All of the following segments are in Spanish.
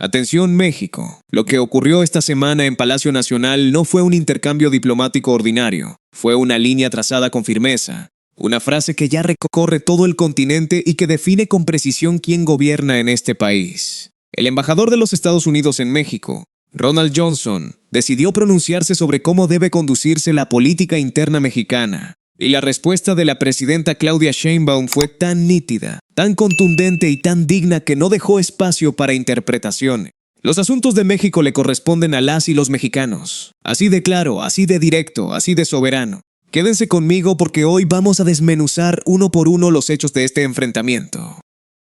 Atención México, lo que ocurrió esta semana en Palacio Nacional no fue un intercambio diplomático ordinario, fue una línea trazada con firmeza, una frase que ya recorre todo el continente y que define con precisión quién gobierna en este país. El embajador de los Estados Unidos en México, Ronald Johnson, decidió pronunciarse sobre cómo debe conducirse la política interna mexicana. Y la respuesta de la presidenta Claudia Sheinbaum fue tan nítida, tan contundente y tan digna que no dejó espacio para interpretación. Los asuntos de México le corresponden a las y los mexicanos. Así de claro, así de directo, así de soberano. Quédense conmigo porque hoy vamos a desmenuzar uno por uno los hechos de este enfrentamiento.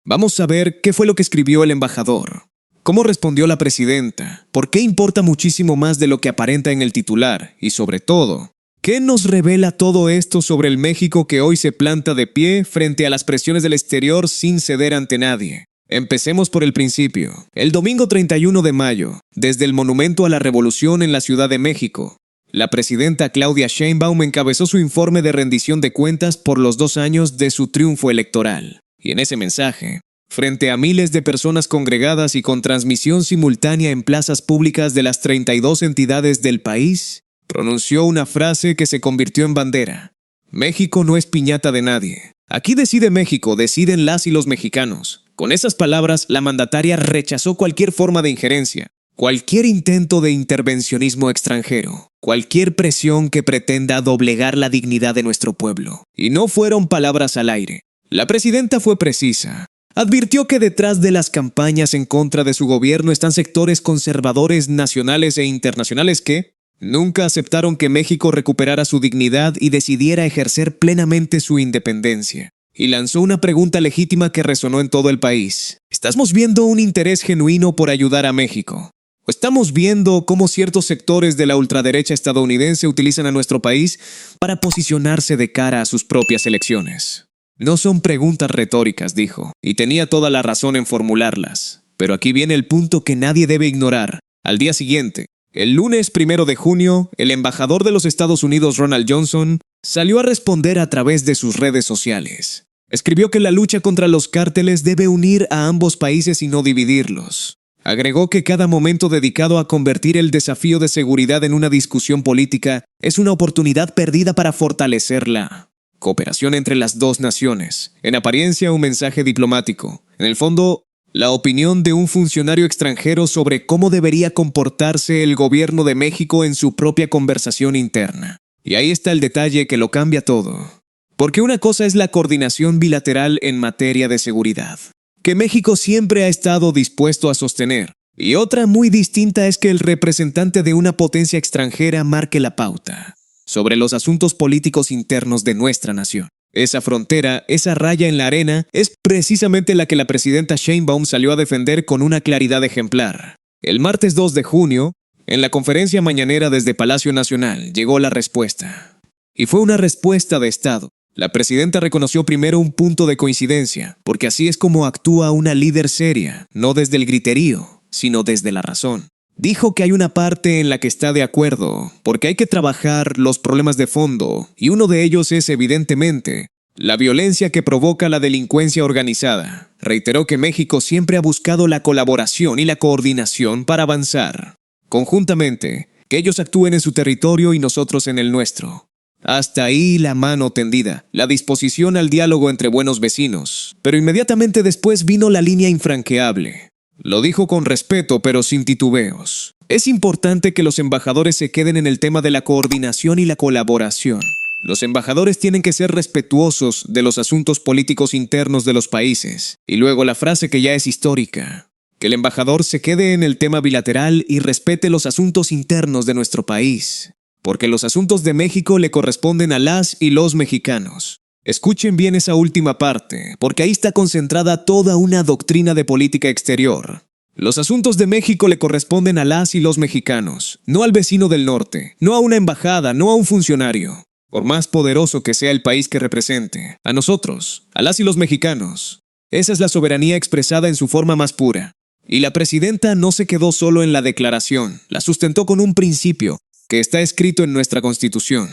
Vamos a ver qué fue lo que escribió el embajador. ¿Cómo respondió la presidenta? ¿Por qué importa muchísimo más de lo que aparenta en el titular? Y sobre todo, ¿qué nos revela todo esto sobre el México que hoy se planta de pie frente a las presiones del exterior sin ceder ante nadie? Empecemos por el principio. El domingo 31 de mayo, desde el Monumento a la Revolución en la Ciudad de México, la presidenta Claudia Sheinbaum encabezó su informe de rendición de cuentas por los 2 años de su triunfo electoral. Y en ese mensaje, frente a miles de personas congregadas y con transmisión simultánea en plazas públicas de las 32 entidades del país, pronunció una frase que se convirtió en bandera. México no es piñata de nadie. Aquí decide México, deciden las y los mexicanos. Con esas palabras, la mandataria rechazó cualquier forma de injerencia, cualquier intento de intervencionismo extranjero, cualquier presión que pretenda doblegar la dignidad de nuestro pueblo. Y no fueron palabras al aire. La presidenta fue precisa. Advirtió que detrás de las campañas en contra de su gobierno están sectores conservadores nacionales e internacionales que nunca aceptaron que México recuperara su dignidad y decidiera ejercer plenamente su independencia. Y lanzó una pregunta legítima que resonó en todo el país. ¿Estamos viendo un interés genuino por ayudar a México? ¿O estamos viendo cómo ciertos sectores de la ultraderecha estadounidense utilizan a nuestro país para posicionarse de cara a sus propias elecciones? No son preguntas retóricas, dijo, y tenía toda la razón en formularlas. Pero aquí viene el punto que nadie debe ignorar. Al día siguiente, el lunes 1 de junio, el embajador de los Estados Unidos, Ronald Johnson, salió a responder a través de sus redes sociales. Escribió que la lucha contra los cárteles debe unir a ambos países y no dividirlos. Agregó que cada momento dedicado a convertir el desafío de seguridad en una discusión política es una oportunidad perdida para fortalecer la cooperación entre las dos naciones. En apariencia, un mensaje diplomático. En el fondo, la opinión de un funcionario extranjero sobre cómo debería comportarse el gobierno de México en su propia conversación interna. Y ahí está el detalle que lo cambia todo. Porque una cosa es la coordinación bilateral en materia de seguridad, que México siempre ha estado dispuesto a sostener. Y otra muy distinta es que el representante de una potencia extranjera marque la pauta sobre los asuntos políticos internos de nuestra nación. Esa frontera, esa raya en la arena, es precisamente la que la presidenta Sheinbaum salió a defender con una claridad ejemplar. El martes 2 de junio, en la conferencia mañanera desde Palacio Nacional, llegó la respuesta. Y fue una respuesta de Estado. La presidenta reconoció primero un punto de coincidencia, porque así es como actúa una líder seria, no desde el griterío, sino desde la razón. Dijo que hay una parte en la que está de acuerdo, porque hay que trabajar los problemas de fondo, y uno de ellos es, evidentemente, la violencia que provoca la delincuencia organizada. Reiteró que México siempre ha buscado la colaboración y la coordinación para avanzar. Conjuntamente, que ellos actúen en su territorio y nosotros en el nuestro. Hasta ahí la mano tendida, la disposición al diálogo entre buenos vecinos. Pero inmediatamente después vino la línea infranqueable. Lo dijo con respeto, pero sin titubeos. Es importante que los embajadores se queden en el tema de la coordinación y la colaboración. Los embajadores tienen que ser respetuosos de los asuntos políticos internos de los países. Y luego la frase que ya es histórica. Que el embajador se quede en el tema bilateral y respete los asuntos internos de nuestro país. Porque los asuntos de México le corresponden a las y los mexicanos. Escuchen bien esa última parte, porque ahí está concentrada toda una doctrina de política exterior. Los asuntos de México le corresponden a las y los mexicanos, no al vecino del norte, no a una embajada, no a un funcionario. Por más poderoso que sea el país que represente, a nosotros, a las y los mexicanos. Esa es la soberanía expresada en su forma más pura. Y la presidenta no se quedó solo en la declaración, la sustentó con un principio que está escrito en nuestra Constitución.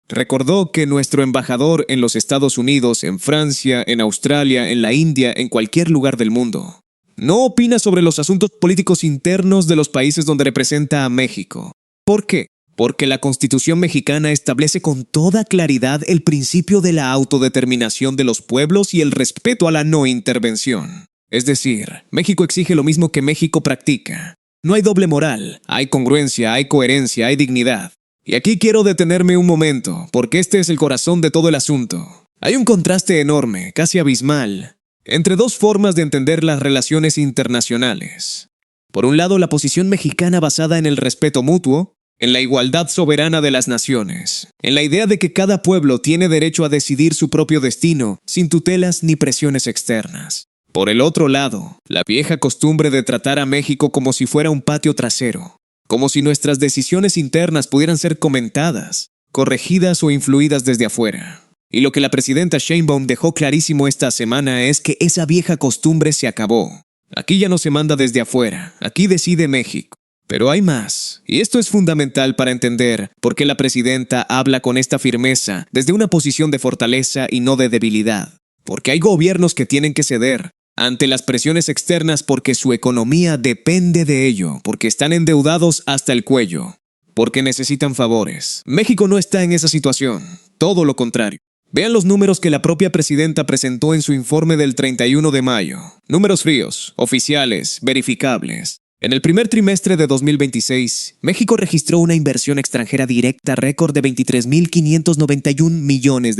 Recordó que nuestro embajador en los Estados Unidos, en Francia, en Australia, en la India, en cualquier lugar del mundo, No opina sobre los asuntos políticos internos de los países donde representa a México. ¿Por qué? Porque la Constitución mexicana establece con toda claridad el principio de la autodeterminación de los pueblos y el respeto a la no intervención. Es decir, México exige lo mismo que México practica. No hay doble moral, hay congruencia, hay coherencia, hay dignidad. Y aquí quiero detenerme un momento, porque este es el corazón de todo el asunto. Hay un contraste enorme, casi abismal, entre dos formas de entender las relaciones internacionales. Por un lado, la posición mexicana basada en el respeto mutuo, en la igualdad soberana de las naciones, en la idea de que cada pueblo tiene derecho a decidir su propio destino, sin tutelas ni presiones externas. Por el otro lado, la vieja costumbre de tratar a México como si fuera un patio trasero, como si nuestras decisiones internas pudieran ser comentadas, corregidas o influidas desde afuera. Y lo que la presidenta Sheinbaum dejó clarísimo esta semana es que esa vieja costumbre se acabó. Aquí ya no se manda desde afuera, aquí decide México. Pero hay más, y esto es fundamental para entender por qué la presidenta habla con esta firmeza desde una posición de fortaleza y no de debilidad. Porque hay gobiernos que tienen que ceder ante las presiones externas porque su economía depende de ello, porque están endeudados hasta el cuello, porque necesitan favores. México no está en esa situación, todo lo contrario. Vean los números que la propia presidenta presentó en su informe del 31 de mayo. Números fríos, oficiales, verificables. En el primer trimestre de 2026, México registró una inversión extranjera directa récord de $23.591 millones.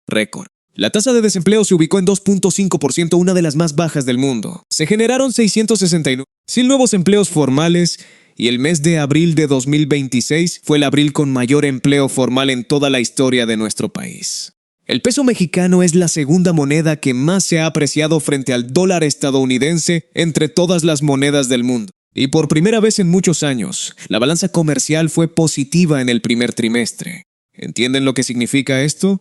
Récord. La tasa de desempleo se ubicó en 2.5%, una de las más bajas del mundo. Se generaron 669.000 nuevos empleos formales y el mes de abril de 2026 fue el abril con mayor empleo formal en toda la historia de nuestro país. El peso mexicano es la segunda moneda que más se ha apreciado frente al dólar estadounidense entre todas las monedas del mundo. Y por primera vez en muchos años, la balanza comercial fue positiva en el primer trimestre. ¿Entienden lo que significa esto?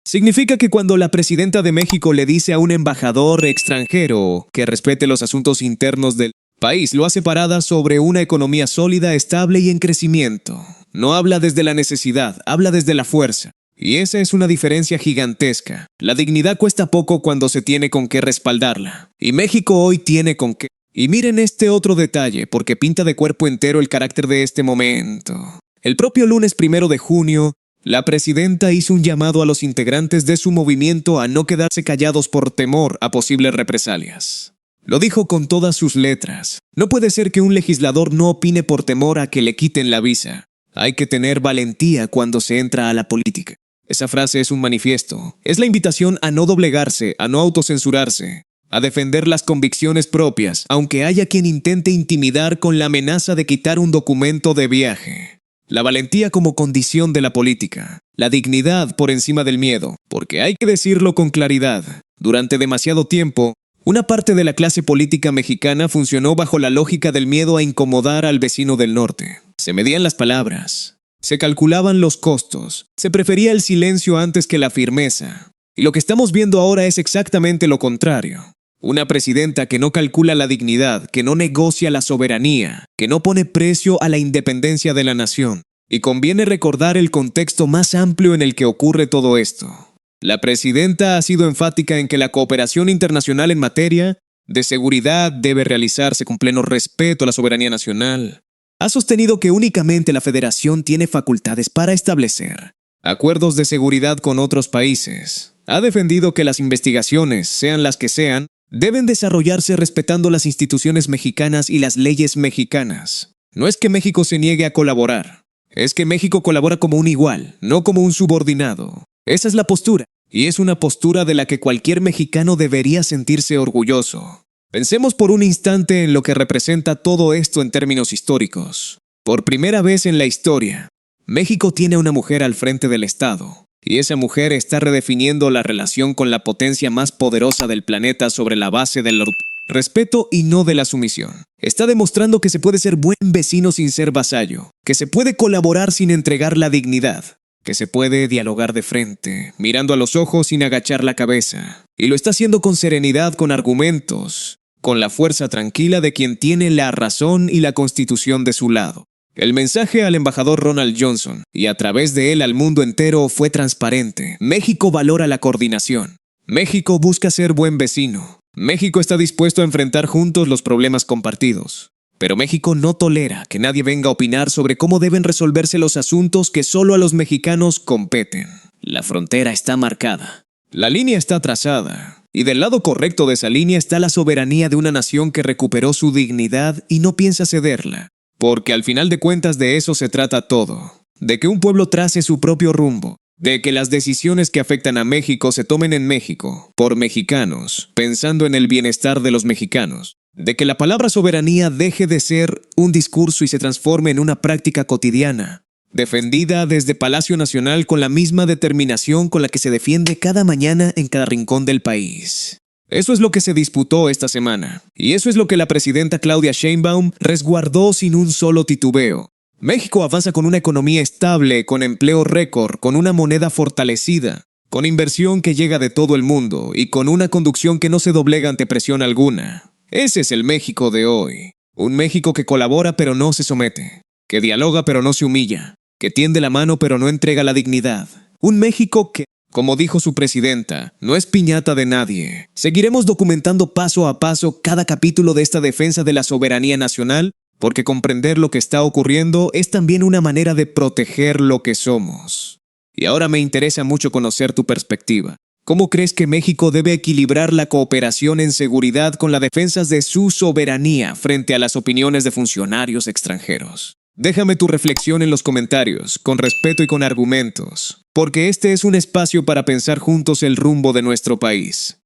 Significa que cuando la presidenta de México le dice a un embajador extranjero que respete los asuntos internos del país, lo hace parada sobre una economía sólida, estable y en crecimiento. No habla desde la necesidad, habla desde la fuerza. Y esa es una diferencia gigantesca. La dignidad cuesta poco cuando se tiene con qué respaldarla. Y México hoy tiene con qué. Y miren este otro detalle, porque pinta de cuerpo entero el carácter de este momento. El propio lunes 1 de junio, la presidenta hizo un llamado a los integrantes de su movimiento a no quedarse callados por temor a posibles represalias. Lo dijo con todas sus letras. No puede ser que un legislador no opine por temor a que le quiten la visa. Hay que tener valentía cuando se entra a la política. Esa frase es un manifiesto. Es la invitación a no doblegarse, a no autocensurarse, a defender las convicciones propias, aunque haya quien intente intimidar con la amenaza de quitar un documento de viaje. La valentía como condición de la política. La dignidad por encima del miedo. Porque hay que decirlo con claridad. Durante demasiado tiempo, una parte de la clase política mexicana funcionó bajo la lógica del miedo a incomodar al vecino del norte. Se medían las palabras. Se calculaban los costos, se prefería el silencio antes que la firmeza. Y lo que estamos viendo ahora es exactamente lo contrario. Una presidenta que no calcula la dignidad, que no negocia la soberanía, que no pone precio a la independencia de la nación. Y conviene recordar el contexto más amplio en el que ocurre todo esto. La presidenta ha sido enfática en que la cooperación internacional en materia de seguridad debe realizarse con pleno respeto a la soberanía nacional. Ha sostenido que únicamente la Federación tiene facultades para establecer acuerdos de seguridad con otros países. Ha defendido que las investigaciones, sean las que sean, deben desarrollarse respetando las instituciones mexicanas y las leyes mexicanas. No es que México se niegue a colaborar, es que México colabora como un igual, no como un subordinado. Esa es la postura, y es una postura de la que cualquier mexicano debería sentirse orgulloso. Pensemos por un instante en lo que representa todo esto en términos históricos. Por primera vez en la historia, México tiene una mujer al frente del Estado, y esa mujer está redefiniendo la relación con la potencia más poderosa del planeta sobre la base del respeto y no de la sumisión. Está demostrando que se puede ser buen vecino sin ser vasallo, que se puede colaborar sin entregar la dignidad, que se puede dialogar de frente, mirando a los ojos sin agachar la cabeza. Y lo está haciendo con serenidad, con argumentos, con la fuerza tranquila de quien tiene la razón y la Constitución de su lado. El mensaje al embajador Ronald Johnson, y a través de él al mundo entero, fue transparente. México valora la coordinación. México busca ser buen vecino. México está dispuesto a enfrentar juntos los problemas compartidos. Pero México no tolera que nadie venga a opinar sobre cómo deben resolverse los asuntos que solo a los mexicanos competen. La frontera está marcada. La línea está trazada. Y del lado correcto de esa línea está la soberanía de una nación que recuperó su dignidad y no piensa cederla. Porque al final de cuentas de eso se trata todo. De que un pueblo trace su propio rumbo. De que las decisiones que afectan a México se tomen en México, por mexicanos, pensando en el bienestar de los mexicanos. De que la palabra soberanía deje de ser un discurso y se transforme en una práctica cotidiana, defendida desde Palacio Nacional con la misma determinación con la que se defiende cada mañana en cada rincón del país. Eso es lo que se disputó esta semana, y eso es lo que la presidenta Claudia Sheinbaum resguardó sin un solo titubeo. México avanza con una economía estable, con empleo récord, con una moneda fortalecida, con inversión que llega de todo el mundo y con una conducción que no se doblega ante presión alguna. Ese es el México de hoy. Un México que colabora pero no se somete, que dialoga pero no se humilla, que tiende la mano pero no entrega la dignidad. Un México que, como dijo su presidenta, no es piñata de nadie. Seguiremos documentando paso a paso cada capítulo de esta defensa de la soberanía nacional, porque comprender lo que está ocurriendo es también una manera de proteger lo que somos. Y ahora me interesa mucho conocer tu perspectiva. ¿Cómo crees que México debe equilibrar la cooperación en seguridad con la defensa de su soberanía frente a las opiniones de funcionarios extranjeros? Déjame tu reflexión en los comentarios, con respeto y con argumentos, porque este es un espacio para pensar juntos el rumbo de nuestro país.